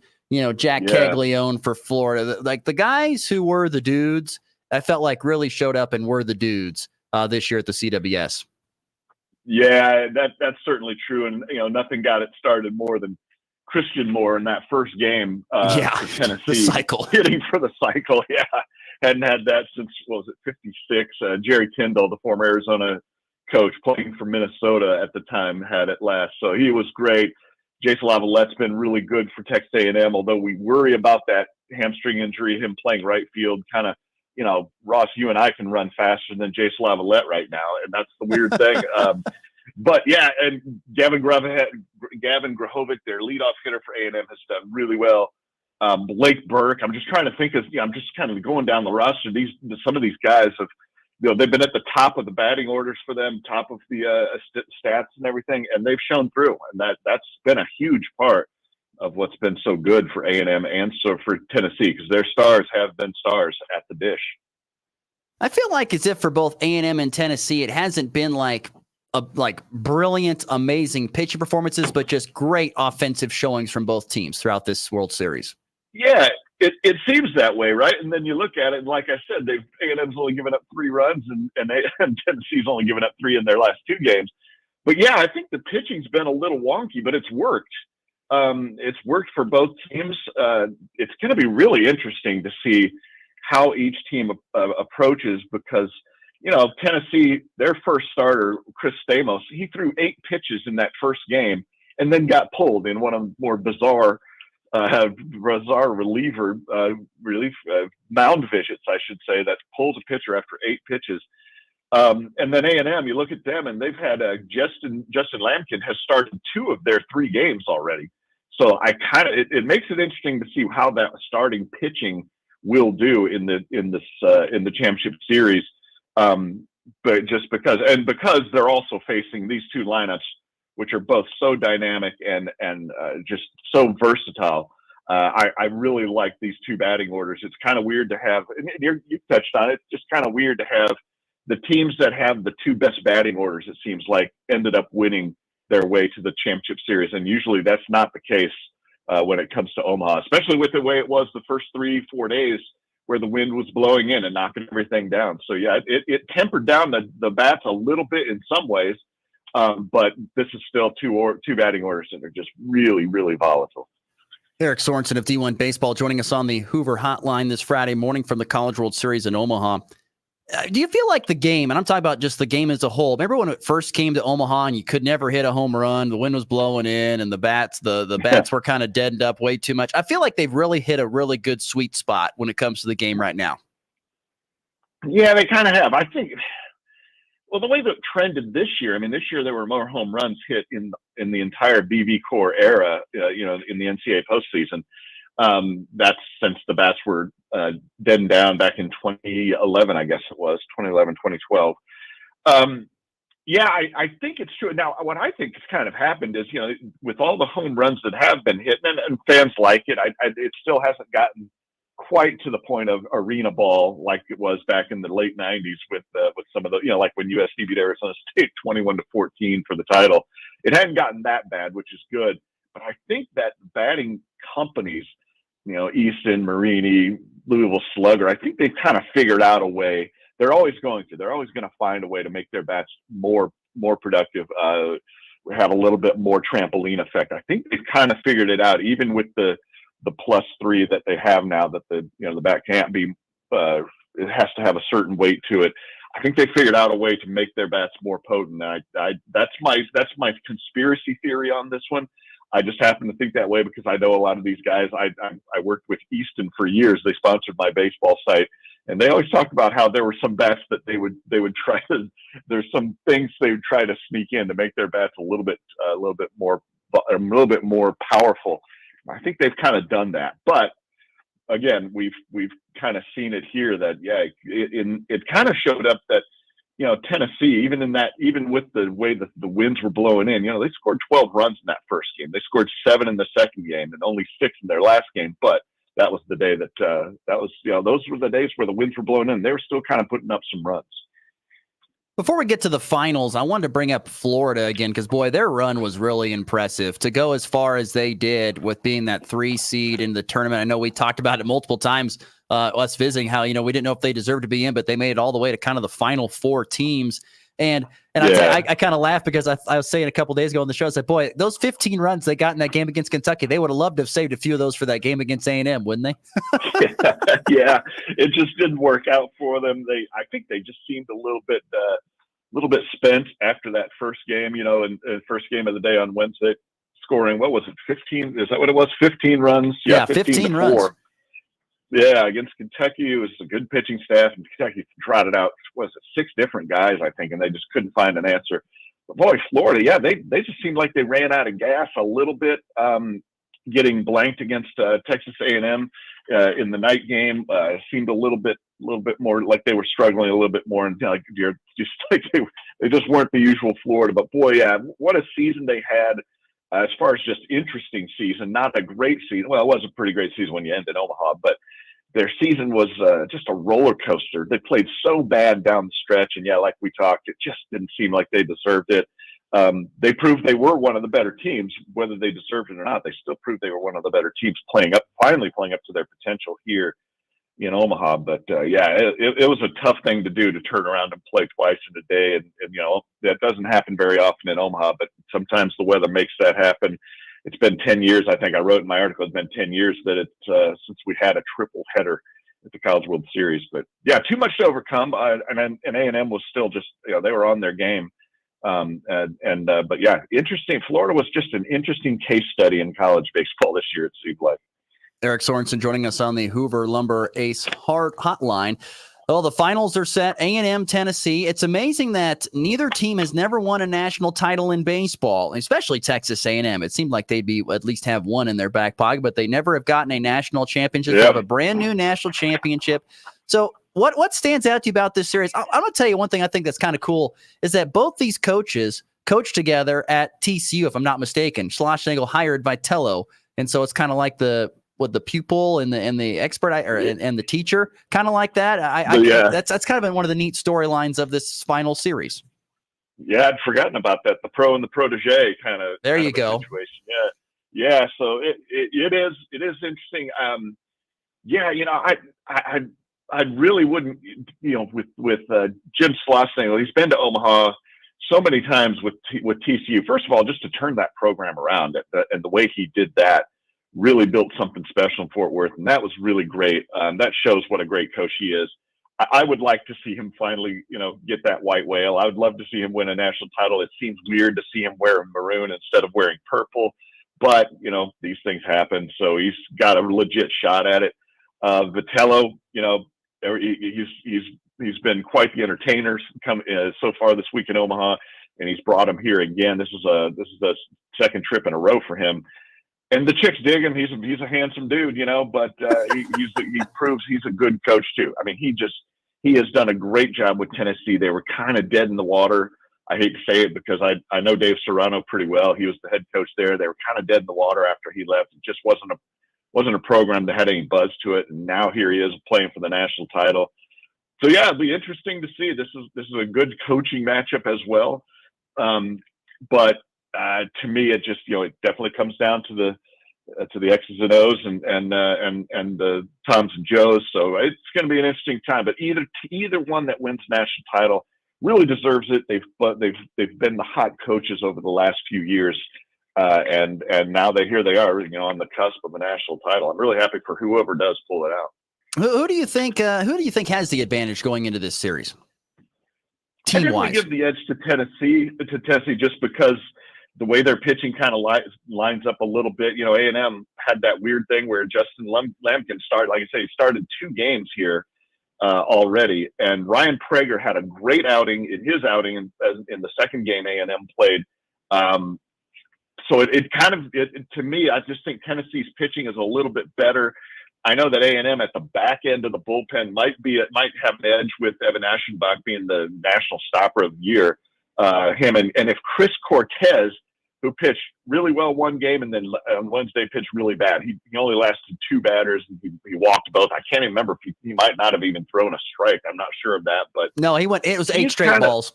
Jack Caglione for Florida. Like the guys who were the dudes, I felt like really showed up and were the dudes this year at the CWS. Yeah, that's certainly true, and nothing got it started more than Christian Moore in that first game for Tennessee. The cycle. Hitting for the cycle, yeah. Hadn't had that since, 56. Jerry Tyndall, the former Arizona coach playing for Minnesota at the time, had it last. So he was great. Jason Lavallette's been really good for Texas A&M, although we worry about that hamstring injury, him playing right field. Kind of, Ross, you and I can run faster than Jason Lavallette right now, and that's the weird thing. But yeah, and Gavin Grahovic, their leadoff hitter for A&M, has done really well. Blake Burke, I'm just trying to think I'm just kind of going down the roster. Some of these guys have, they've been at the top of the batting orders for them, top of the stats and everything, and they've shown through. And that's been a huge part of what's been so good for A&M and so for Tennessee, because their stars have been stars at the dish. I feel like as if for both A&M and Tennessee, it hasn't been like brilliant, amazing pitching performances, but just great offensive showings from both teams throughout this World Series. Yeah, it seems that way, right? And then you look at it, and like I said, A&M's only given up 3 runs, and Tennessee's only given up 3 in their last 2 games. But yeah, I think the pitching's been a little wonky, but it's worked. It's worked for both teams. It's going to be really interesting to see how each team approaches, because Tennessee, their first starter, Chris Stamos, he threw 8 pitches in that first game and then got pulled in one of the more bizarre relief mound visits, I should say, that pulls a pitcher after 8 pitches. And then A&M, you look at them, and they've had Justin Lampkin has started 2 of their 3 games already. So it makes it interesting to see how that starting pitching will do in the championship series. But just because they're also facing these 2 lineups, which are both so dynamic and just so versatile. I really like these 2 batting orders. It's kind of weird to have, and you touched on it, it's just kind of weird to have the teams that have the 2 best batting orders, it seems like, ended up winning their way to the championship series. And usually that's not the case when it comes to Omaha, especially with the way it was the first 3-4 days where the wind was blowing in and knocking everything down. So yeah, it tempered down the bats a little bit in some ways. But this is still 2 batting orders that are just really, really volatile. Eric Sorensen of D1 Baseball joining us on the Hoover Hotline this Friday morning from the College World Series in Omaha. Do you feel like the game, and I'm talking about just the game as a whole, remember when it first came to Omaha and you could never hit a home run, the wind was blowing in, and the bats were kind of deadened up way too much? I feel like they've really hit a really good sweet spot when it comes to the game right now. Yeah, they kind of have. I think, well, the way that it trended this year, this year there were more home runs hit in the entire BB Core era, in the NCAA postseason. That's since the bats were deadened down back in 2011, I guess it was, 2011, 2012. I think it's true. Now, what I think has kind of happened is, with all the home runs that have been hit, and fans like it, it still hasn't gotten quite to the point of arena ball like it was back in the late 90s with some of the, like when USC beat Arizona State 21-14 for the title. It hadn't gotten that bad, which is good. But I think that batting companies, Easton, Marini, Louisville Slugger, I think they've kind of figured out a way. They're always going to find a way to make their bats more productive, have a little bit more trampoline effect. I think they've kind of figured it out, even with the +3 that they have now, that the bat can't be, it has to have a certain weight to it. I think they figured out a way to make their bats more potent. That's my conspiracy theory on this one. I just happen to think that way because I know a lot of these guys. I worked with Easton for years. They sponsored my baseball site, And they always talked about how there were some bats that they would try to. There's some things they would try to sneak in to make their bats a little bit more powerful. I think they've kind of done that, but again, we've kind of seen it here that it kind of showed up that Tennessee, even with the way that the winds were blowing in, they scored 12 runs in that first game. They scored 7 in the second game and only 6 in their last game, but that was the day that those were the days where the winds were blowing in. They were still kind of putting up some runs. Before we get to the finals, I wanted to bring up Florida again because, boy, their run was really impressive. To go as far as they did with being that 3 seed in the tournament. I know we talked about it multiple times, us visiting how, we didn't know if they deserved to be in, but they made it all the way to kind of the final 4 teams. And I kind of laughed because I was saying a couple days ago on the show, I said, boy, those 15 runs they got in that game against Kentucky, they would have loved to have saved a few of those for that game against A&M, wouldn't they? Yeah, it just didn't work out for them. I think they just seemed a little bit spent after that first game, and first game of the day on Wednesday, scoring, what was it, 15? Is that what it was? 15 runs? Yeah, 15 runs. Yeah, against Kentucky, it was a good pitching staff, and Kentucky trotted out, 6 different guys, I think, and they just couldn't find an answer. But boy, Florida, they just seemed like they ran out of gas a little bit, getting blanked against Texas A&M in the night game. Seemed a little bit more like they were struggling a little bit more, and they just weren't the usual Florida. But boy, yeah, what a season they had. As far as just interesting season, not a great season. Well, it was a pretty great season when you end in Omaha, but their season was just a roller coaster. They played so bad down the stretch, and like we talked, it just didn't seem like they deserved it. They proved they were one of the better teams, whether they deserved it or not. They still proved they were one of the better teams, finally playing up to their potential here in Omaha. But it was a tough thing to do, to turn around and play twice in a day, and that doesn't happen very often in Omaha, but sometimes the weather makes that happen. It's been 10 years, I think I wrote in my article, it's been 10 years that since we had a triple header at the College World Series. But too much to overcome, and A&M was still just, they were on their game. But interesting. Florida was just an interesting case study in college baseball this year, it seemed like. Eric Sorensen joining us on the Hoover Lumber Ace Hotline. Well, the finals are set. A&M, Tennessee. It's amazing that neither team has never won a national title in baseball, especially Texas A&M. It seemed like they'd at least have one in their back pocket, but they never have gotten a national championship. They have a brand new national championship. So what stands out to you about this series? I'm going to tell you one thing I think that's kind of cool is that both these coaches coached together at TCU, if I'm not mistaken. Schlossnagle hired Vitello, and so it's kind of like the pupil and the expert and the teacher, kind of like that. That's kind of been one of the neat storylines of this final series. Yeah, I'd forgotten about that. The pro and the protege kind of. There you go. Situation. Yeah. So it is interesting. I really wouldn't, with Jim Schlossnagle, he's been to Omaha so many times with TCU. First of all, just to turn that program around, and the way he did that really built something special in Fort Worth, and that was really great. That shows what a great coach he is. I would like to see him finally, get that white whale. I would love to see him win a national title. It seems weird to see him wearing maroon instead of wearing purple, but these things happen. So he's got a legit shot at it. Vitello, he's been quite the entertainer so far this week in Omaha, and he's brought him here again. This is the second trip in a row for him. And the chicks dig him. He's a handsome dude, but he proves he's a good coach too. I mean, he has done a great job with Tennessee. They were kind of dead in the water. I hate to say it because I know Dave Serrano pretty well. He was the head coach there. They were kind of dead in the water after he left. It just wasn't a program that had any buzz to it. And now here he is playing for the national title. So it'll be interesting to see. This is a good coaching matchup as well. But to me, it just it definitely comes down to the X's and O's and the Toms and Joes. So it's going to be an interesting time. But either one that wins national title really deserves it. They've been the hot coaches over the last few years, and now here they are, on the cusp of a national title. I'm really happy for whoever does pull it out. Who do you think has the advantage going into this series? Team-wise, I give the edge to Tennessee just because the way their pitching kind of lines up a little bit. A&M had that weird thing where Justin Lampkin started, like I say, he started 2 games here, already. And Ryan Prager had a great outing in the second game A&M played. So to me, I just think Tennessee's pitching is a little bit better. I know that A&M at the back end of the bullpen might have an edge with Evan Aschenbach being the national stopper of the year. Him and if Chris Cortez, who pitched really well one game and then on Wednesday pitched really bad. He only lasted 2 batters and he walked both. I can't even remember if he might not have even thrown a strike. I'm not sure of that, but no, it was 8 straight balls.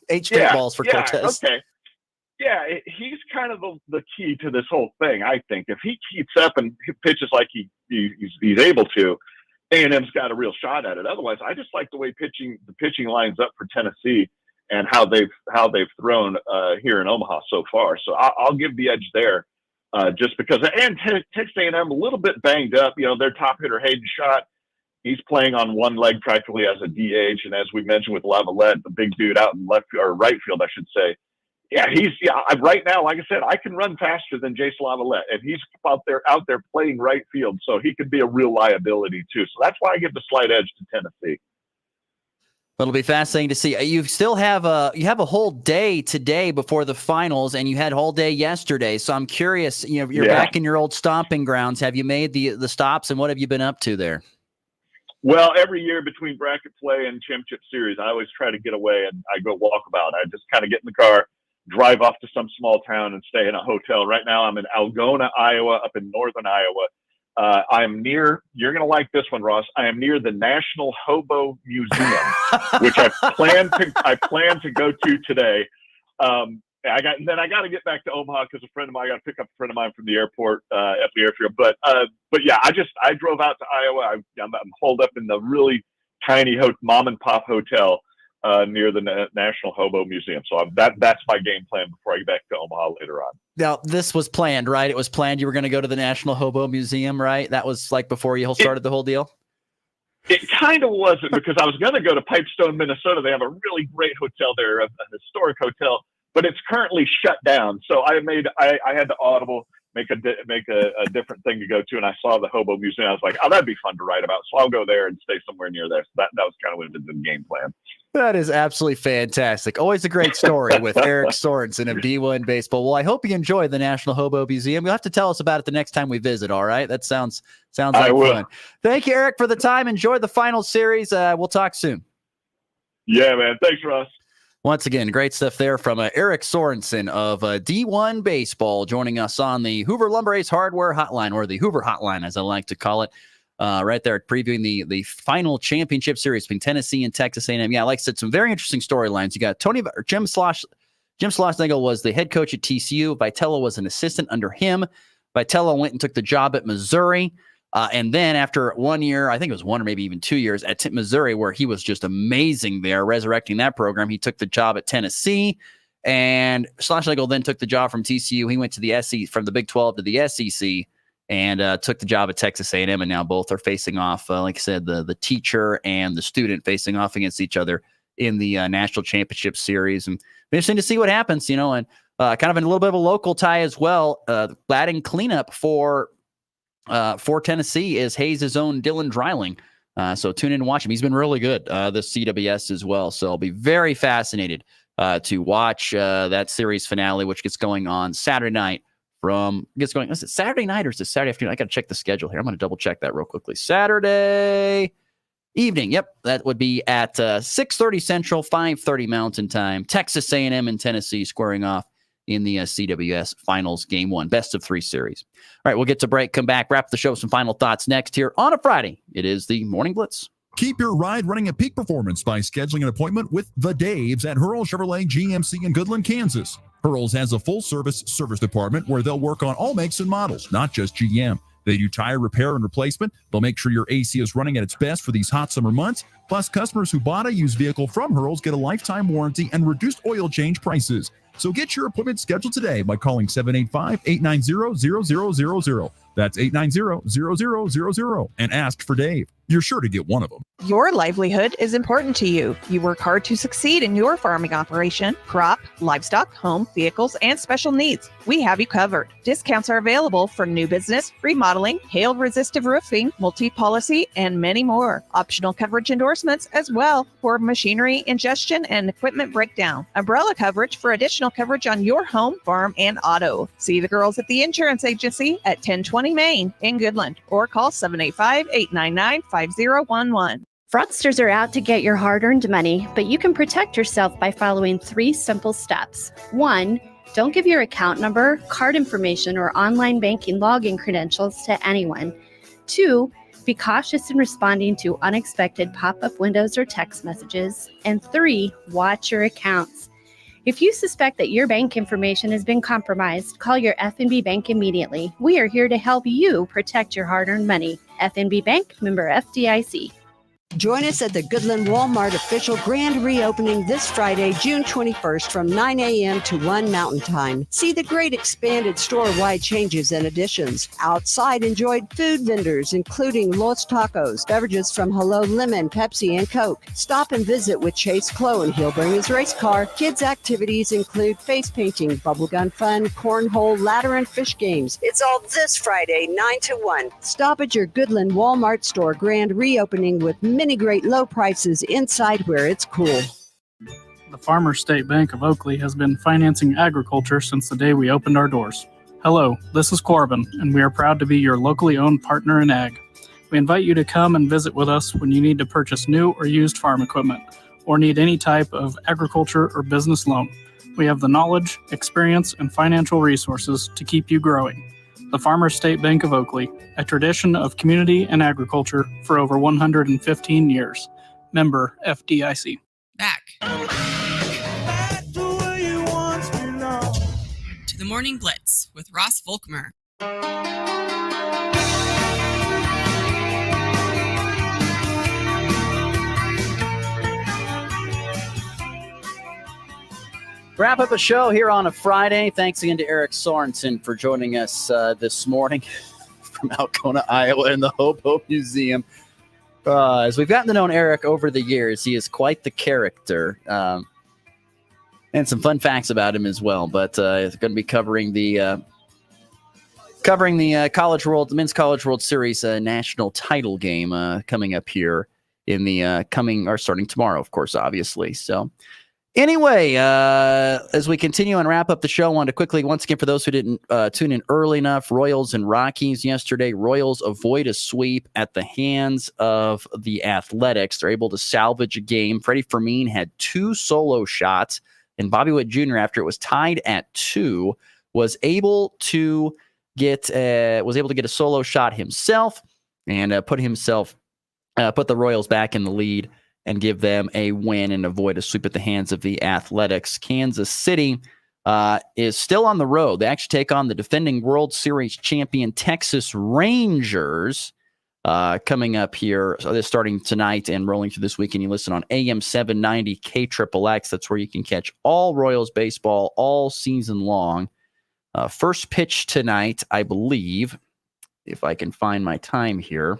8 straight balls for Cortez. Okay. Yeah, he's kind of the key to this whole thing, I think. If he keeps up and pitches like he's able to, A&M's got a real shot at it. Otherwise, I just like the way the pitching lines up for Tennessee and how they've thrown here in Omaha so far. So I'll give the edge there, just because. And Texas A&M a little bit banged up. Their top hitter Hayden Schott, he's playing on one leg practically as a DH, and as we mentioned with Lavalette, the big dude out in left or right field, I should say. Yeah, right now, like I said, I can run faster than Jace Lavalette, and he's out there playing right field, so he could be a real liability too. So that's why I give the slight edge to Tennessee. It'll be fascinating to see. You still have a whole day today before the finals, and you had a whole day yesterday. So I'm curious. You're back in your old stomping grounds. Have you made the stops, and what have you been up to there? Well, every year between bracket play and championship series, I always try to get away and I go walkabout. I just kind of get in the car, drive off to some small town and stay in a hotel. Right now I'm in Algona, Iowa, up in northern Iowa. I'm near, you're going to like this one, Ross. I am near the National Hobo Museum, which I plan to go to today. I got to get back to Omaha because I got to pick up a friend of mine from the airport, at the airfield. But yeah, I drove out to Iowa. I'm holed up in the really tiny mom and pop hotel near the National Hobo Museum. So that's my game plan before I get back to Omaha later on. Now, this was planned, right? It was planned you were going to go to the National Hobo Museum, right? That was like before you started the whole deal? It kind of wasn't, because I was going to go to Pipestone, Minnesota. They have a really great hotel there, a historic hotel, but it's currently shut down. So I had to audible, make a different thing to go to, and I saw the Hobo Museum. I was like, oh, that'd be fun to write about. So I'll go there and stay somewhere near there. So that was kind of what the game plan. That is absolutely fantastic. Always a great story with Eric Sorensen of D1 Baseball. Well, I hope you enjoy the National Hobo Museum. You'll have to tell us about it the next time we visit, all right? That sounds like fun. Thank you, Eric, for the time. Enjoy the final series. We'll talk soon. Yeah, man. Thanks, Ross. Once again, great stuff there from Eric Sorensen of D1 Baseball, joining us on the Hoover Lumber Ace Hardware Hotline, or the Hoover Hotline, as I like to call it. Right there, previewing the final championship series between Tennessee and Texas A&M. Yeah, like I said, some very interesting storylines. You got Jim Schlossnagle was the head coach at TCU. Vitello was an assistant under him. Vitello went and took the job at Missouri. And then after 1 year, I think it was 1 or maybe even 2 years at Missouri, where he was just amazing there, resurrecting that program, he took the job at Tennessee. And Schlossnagle then took the job from TCU. He went to the SEC, from the Big 12 to the SEC. And took the job at Texas A&M, and now both are facing off, like I said, the teacher and the student facing off against each other in the National Championship Series. And interesting to see what happens, and kind of in a little bit of a local tie as well. Batting cleanup for Tennessee is Hayes' own Dylan Dreiling. So tune in and watch him. He's been really good this CWS as well. So I'll be very fascinated to watch that series finale, which gets going on Saturday night. Is it Saturday night or is it Saturday afternoon? I got to check the schedule here. I'm going to double check that real quickly. Saturday evening. Yep. That would be at 6:30 Central, 5:30 Mountain Time. Texas A&M and Tennessee squaring off in the CWS Finals Game 1, best of 3 series. All right, we'll get to break, come back, wrap the show with some final thoughts next here on a Friday. It is the Morning Blitz. Keep your ride running at peak performance by scheduling an appointment with the Daves at Hurl Chevrolet GMC in Goodland, Kansas. Hurl's has a full-service service department where they'll work on all makes and models, not just GM. They do tire repair and replacement. They'll make sure your AC is running at its best for these hot summer months. Plus, customers who bought a used vehicle from Hurl's get a lifetime warranty and reduced oil change prices. So get your appointment scheduled today by calling 785-890-0000. That's 890-0000 and ask for Dave. you're sure to get one of them. Your livelihood is important to you. You work hard to succeed in your farming operation, crop, livestock, home, vehicles, and special needs. We have you covered. Discounts are available for new business, remodeling, hail-resistive roofing, multi-policy, and many more. Optional coverage endorsements as well for machinery ingestion and equipment breakdown. Umbrella coverage for additional coverage on your home, farm, and auto. See the girls at the insurance agency at 1020 Main in Goodland or call 785-899-5011. Fraudsters are out to get your hard-earned money, but you can protect yourself by following 3 simple steps. 1, don't give your account number, card information, or online banking login credentials to anyone. 2, be cautious in responding to unexpected pop-up windows or text messages. And 3, watch your accounts. If you suspect that your bank information has been compromised, call your FNB Bank immediately. We are here to help you protect your hard-earned money. FNB Bank, member FDIC. Join us at the Goodland Walmart official grand reopening this Friday, June 21st from 9 a.m. to 1 Mountain Time. See the great expanded store-wide changes and additions. Outside, enjoyed food vendors, including Los Tacos, beverages from Hello Lemon, Pepsi, and Coke. Stop and visit with Chase Clow, and he'll bring his race car. Kids' activities include face painting, bubblegum fun, cornhole, ladder, and fish games. It's all this Friday, 9 to 1. Stop at your Goodland Walmart store grand reopening with many great low prices inside where it's cool. The Farmer State Bank of Oakley has been financing agriculture since the day we opened our doors. Hello, this is Corbin, and we are proud to be your locally owned partner in ag. We invite you to come and visit with us when you need to purchase new or used farm equipment, or need any type of agriculture or business loan. We have the knowledge, experience, and financial resources to keep you growing. The Farmer State Bank of Oakley, a tradition of community and agriculture for over 115 years. Member FDIC. Back to the Morning Blitz with Ross Volkmer. Wrap up a show here on a Friday. Thanks again to Eric Sorensen for joining us this morning from Alcona, Iowa, in the Hobo Museum. As we've gotten to know Eric over the years, he is quite the character, and some fun facts about him as well. But it's going to be covering the College World, the Men's College World Series national title game coming up here in the starting tomorrow, of course, obviously. So. Anyway, as we continue and wrap up the show, I wanted to quickly, once again, for those who didn't tune in early enough, Royals and Rockies yesterday. Royals avoid a sweep at the hands of the Athletics. They're able to salvage a game. Freddie Fermin had 2 solo shots, and Bobby Witt Jr., after it was tied at 2, was able to get a solo shot himself and put the Royals back in the lead and give them a win and avoid a sweep at the hands of the Athletics. Kansas City is still on the road. They actually take on the defending World Series champion Texas Rangers coming up here. So they're starting tonight and rolling through this weekend. You listen on AM 790 KXXX. That's where you can catch all Royals baseball all season long. First pitch tonight, I believe, if I can find my time here.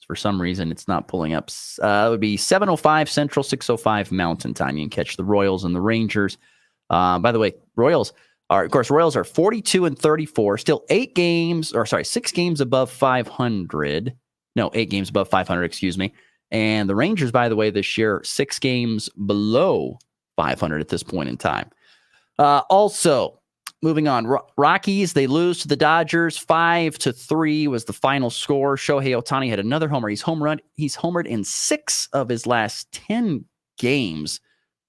For some reason, it's not pulling up. It would be 7:05 Central, 6:05 Mountain Time. You can catch the Royals and the Rangers. By the way, Royals are 42-34, still 6 games above 500. No, 8 games above 500, excuse me. And the Rangers, by the way, this year, 6 games below 500 at this point in time. Also, moving on, Rockies, they lose to the Dodgers. 5-3 was the final score. Shohei Ohtani had another homer. He's homered in 6 of his last 10 games.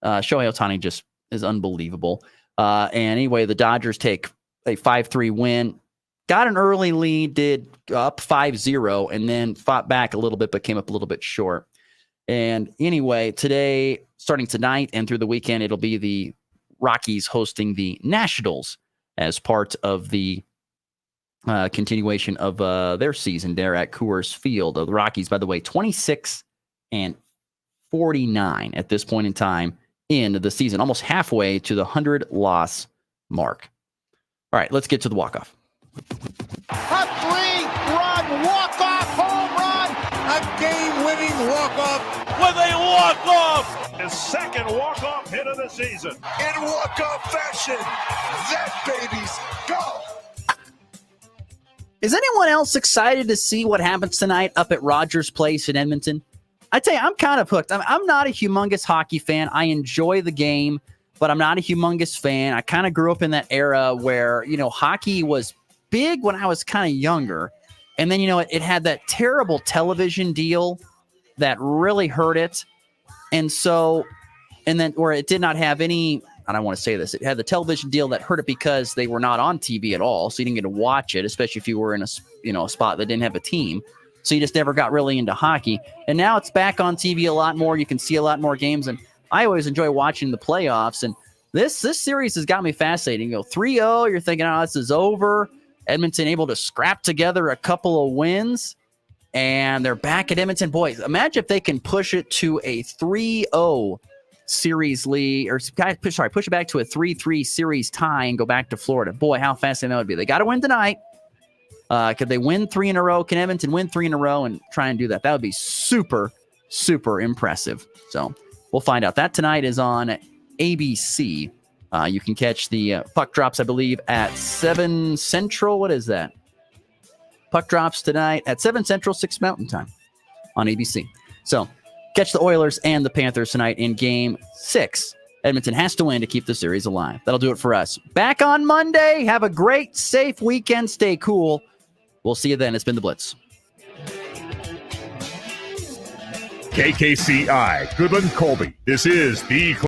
Shohei Ohtani just is unbelievable. And anyway, the Dodgers take a 5-3 win. Got an early lead, did up 5-0, and then fought back a little bit, but came up a little bit short. And anyway, today, starting tonight and through the weekend, it'll be the Rockies hosting the Nationals as part of the continuation of their season there at Coors Field. The Rockies, by the way, 26-49 at this point in time in the season, almost halfway to the 100-loss mark. All right, let's get to the walk-off. A 3-run walk-off home run. a game-winning walk-off with a walk-off. His second walk-off hit of the season. In walk-off fashion, that baby's gone. Is anyone else excited to see what happens tonight up at Rogers Place in Edmonton? I tell you, I'm kind of hooked. I'm not a humongous hockey fan. I enjoy the game, but I'm not a humongous fan. I kind of grew up in that era where, hockey was big when I was kind of younger. And then, it had that terrible television deal that really hurt it. And then where it did not have any, I don't want to say this, it had the television deal that hurt it because they were not on TV at all. So you didn't get to watch it, especially if you were in a spot that didn't have a team. So you just never got really into hockey. And now it's back on TV a lot more. You can see a lot more games. And I always enjoy watching the playoffs. And this series has got me fascinating. 3-0, you're thinking, this is over. Edmonton able to scrap together a couple of wins. And they're back at Edmonton. Boys, imagine if they can push it to a 3-0 series lead, or push it back to a 3-3 series tie and go back to Florida. Boy, how fascinating that would be. They got to win tonight. Could they win 3 in a row? Can Edmonton win 3 in a row and try and do that? That would be super, super impressive. So we'll find out. That tonight is on ABC. You can catch the puck drops, I believe, at 7 Central. What is that? Puck drops tonight at 7 Central, 6 Mountain Time on ABC. So catch the Oilers and the Panthers tonight in Game 6. Edmonton has to win to keep the series alive. That'll do it for us. Back on Monday. Have a great, safe weekend. Stay cool. We'll see you then. It's been the Blitz. KKCI, Goodland Colby. This is the